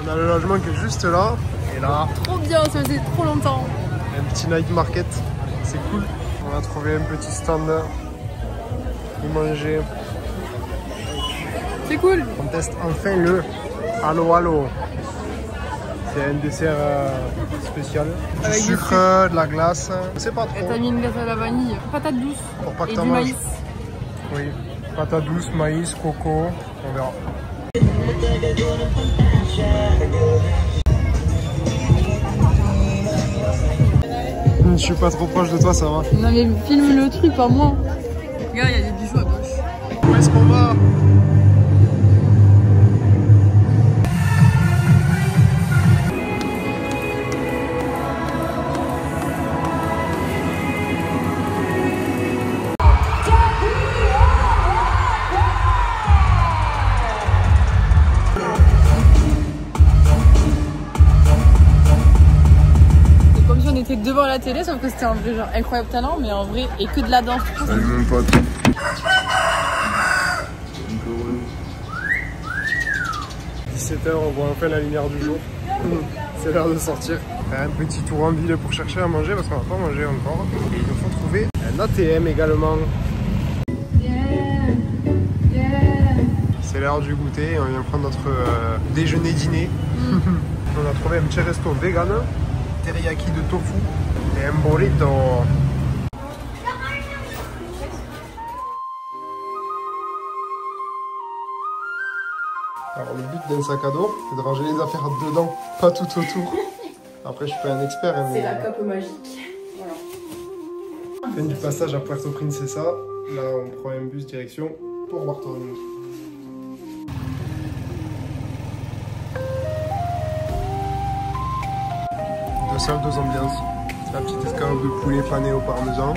On a le logement qui est juste là. Et là, trop bien, ça faisait trop longtemps. Un petit night market, c'est cool. On a trouvé un petit stand pour manger. C'est cool. On teste enfin le Halo Halo. C'est un dessert spécial. Du avec sucre, de la glace. C'est pas trop. Et t'as mis une glace à la vanille, patate douce Pour pas que et t'en du manges. maïs. Oui, patate douce, maïs, coco, on verra. Je suis pas trop proche de toi, ça va. Non mais filme le truc, pas moi. Regarde, il y a des bijoux à gauche. Où est-ce qu'on va? Devant la télé, sauf que c'était un vrai genre incroyable talent, mais en vrai, et que de la danse. Salut mon pote. 17h, on voit enfin la lumière du jour. C'est l'heure de sortir. Un petit tour en ville pour chercher à manger parce qu'on n'a pas mangé encore. Et il nous faut trouver un ATM également. C'est l'heure du goûter, on vient prendre notre déjeuner-dîner. On a trouvé un petit resto vegan. Teriyaki de tofu et un burrito. Alors le but d'un sac à dos, c'est de ranger les affaires dedans, pas tout autour. Après je suis pas un expert. Hein, c'est la cape magique. Voilà. Fin du passage à Puerto Princesa. Là on prend un bus direction Port Barton. Deux salles, deux ambiances. La petite escalope de poulet pané au parmesan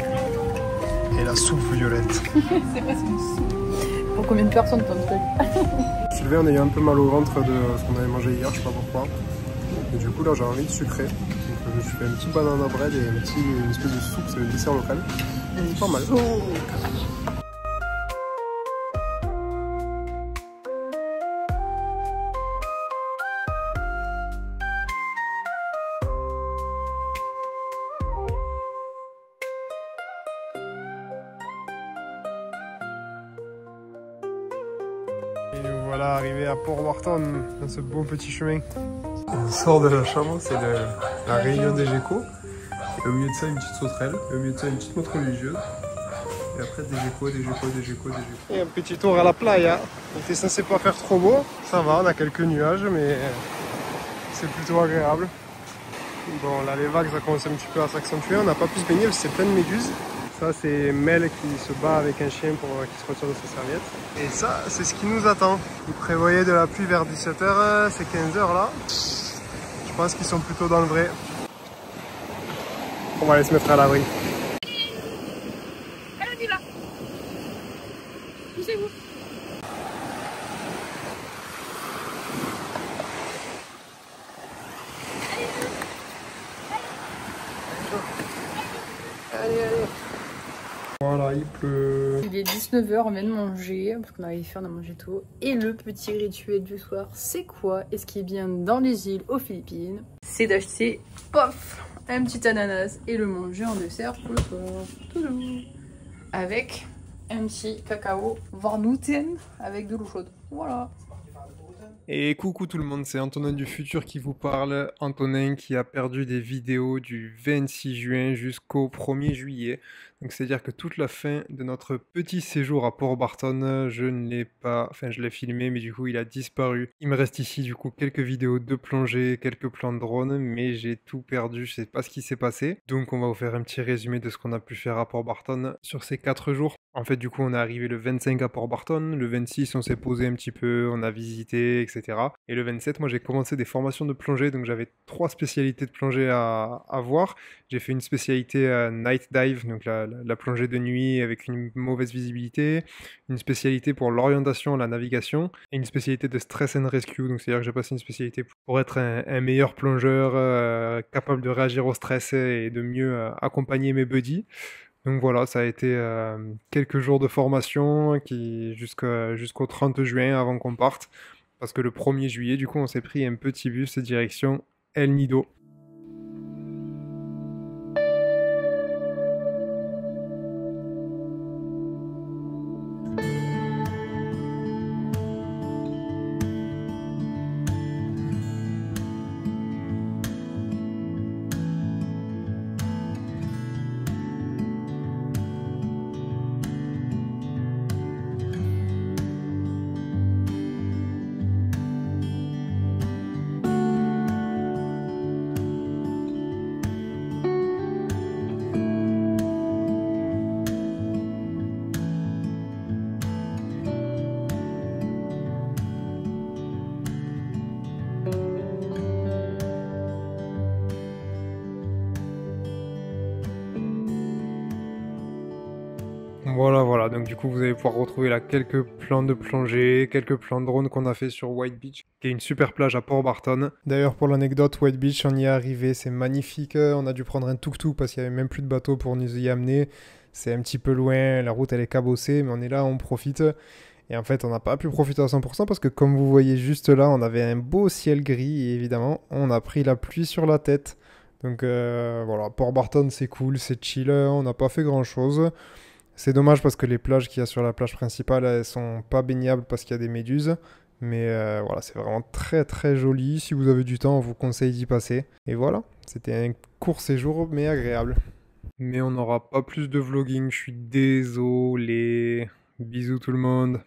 et la soupe violette. C'est presque une soupe. Pour combien de personnes ton truc? Je suis levé en ayant un peu mal au ventre de ce qu'on avait mangé hier, je sais pas pourquoi. Et du coup là j'ai envie de sucrer. Donc je me suis fait un petit banana bread et une espèce de soupe, c'est le dessert local. Pas mal. Et voilà, arrivé à Port Barton, dans ce beau petit chemin. On sort de la chambre, c'est la réunion des GECO. Et au milieu de ça, une petite sauterelle. Et au milieu de ça, une petite montre religieuse. Et après, des GECO, des GECO, des GECO, des GECO. Et un petit tour à la playa. Il était censé pas faire trop beau. Ça va, on a quelques nuages, mais c'est plutôt agréable. Bon, là, les vagues, ça commence un petit peu à s'accentuer. On n'a pas pu se baigner parce que c'est plein de méduses. Ça, c'est Mel qui se bat avec un chien pour qu'il se retire de sa serviette. Et ça, c'est ce qui nous attend. Ils prévoyaient de la pluie vers 17h, c'est 15h là. Je pense qu'ils sont plutôt dans le vrai. On va aller se mettre à l'abri. Allez, on y va. Poussez-vous. Allez, allez. Voilà, il pleut. Il est 19h, on vient de manger, parce qu'on avait faim, on a mangé tôt. Et le petit rituel du soir, c'est quoi? Et ce qui est bien dans les îles aux Philippines, c'est d'acheter, pof, un petit ananas et le manger en dessert pour le soir. Toudou. Avec un petit cacao Varnouten avec de l'eau chaude. Voilà. Et coucou tout le monde, c'est Antonin du futur qui vous parle. Antonin qui a perdu des vidéos du 26 juin jusqu'au 1er juillet. Donc c'est-à-dire que toute la fin de notre petit séjour à Port Barton, je ne l'ai pas... Enfin, je l'ai filmé, mais du coup, il a disparu. Il me reste ici, du coup, quelques vidéos de plongée, quelques plans de drone, mais j'ai tout perdu, je sais pas ce qui s'est passé. Donc on va vous faire un petit résumé de ce qu'on a pu faire à Port Barton sur ces 4 jours. En fait, du coup, on est arrivé le 25 à Port Barton, le 26, on s'est posé un petit peu, on a visité, etc. Et le 27, moi, j'ai commencé des formations de plongée, donc j'avais 3 spécialités de plongée à voir. J'ai fait une spécialité night dive, donc la plongée de nuit avec une mauvaise visibilité, une spécialité pour l'orientation, la navigation, et une spécialité de stress and rescue, donc c'est-à-dire que j'ai passé une spécialité pour être un meilleur plongeur, capable de réagir au stress et de mieux accompagner mes buddies. Donc voilà, ça a été quelques jours de formation jusqu'au 30 juin avant qu'on parte. parce que le 1er juillet, du coup, on s'est pris un petit bus direction El Nido. Voilà, donc du coup vous allez pouvoir retrouver là quelques plans de plongée, quelques plans de drone qu'on a fait sur White Beach, qui est une super plage à Port Barton. D'ailleurs pour l'anecdote, White Beach, on y est arrivé, c'est magnifique, on a dû prendre un tuk-tuk parce qu'il n'y avait même plus de bateau pour nous y amener. C'est un petit peu loin, la route elle est cabossée, mais on est là, on profite. Et en fait on n'a pas pu profiter à 100% parce que comme vous voyez juste là, on avait un beau ciel gris et évidemment on a pris la pluie sur la tête. Donc voilà, Port Barton c'est cool, c'est chill, on n'a pas fait grand chose. C'est dommage parce que les plages qu'il y a sur la plage principale, elles sont pas baignables parce qu'il y a des méduses. Mais voilà, c'est vraiment très très joli. Si vous avez du temps, on vous conseille d'y passer. Et voilà, c'était un court séjour mais agréable. Mais on n'aura pas plus de vlogging, je suis désolé. Bisous tout le monde.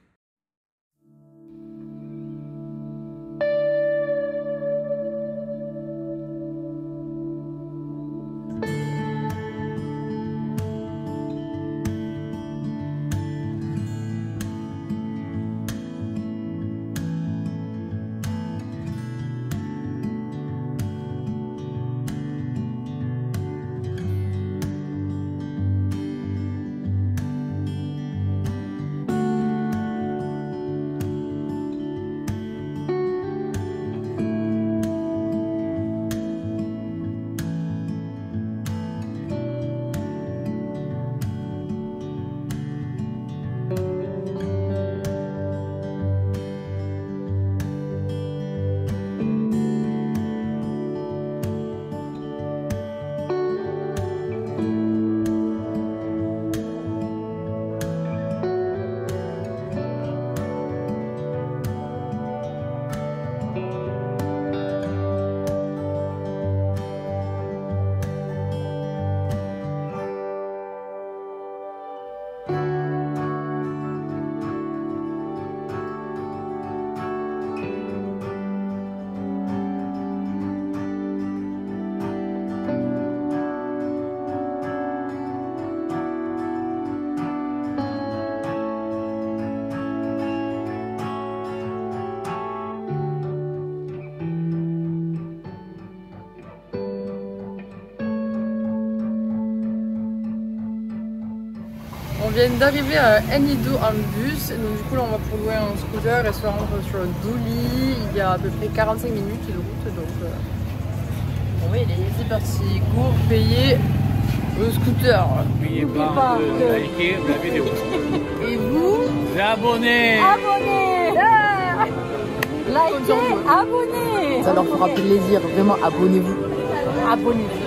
On vient d'arriver à El Nido en bus, donc du coup là on va pour louer un scooter et se rendre sur Douli. Il y a à peu près 45 minutes de route, donc bon, oui, c'est parti, go payer le scooter. N'oubliez pas de liker la vidéo. Et vous Abonnez. Likez, abonnez. Ça leur fera plaisir, vraiment abonnez-vous. Abonnez-vous.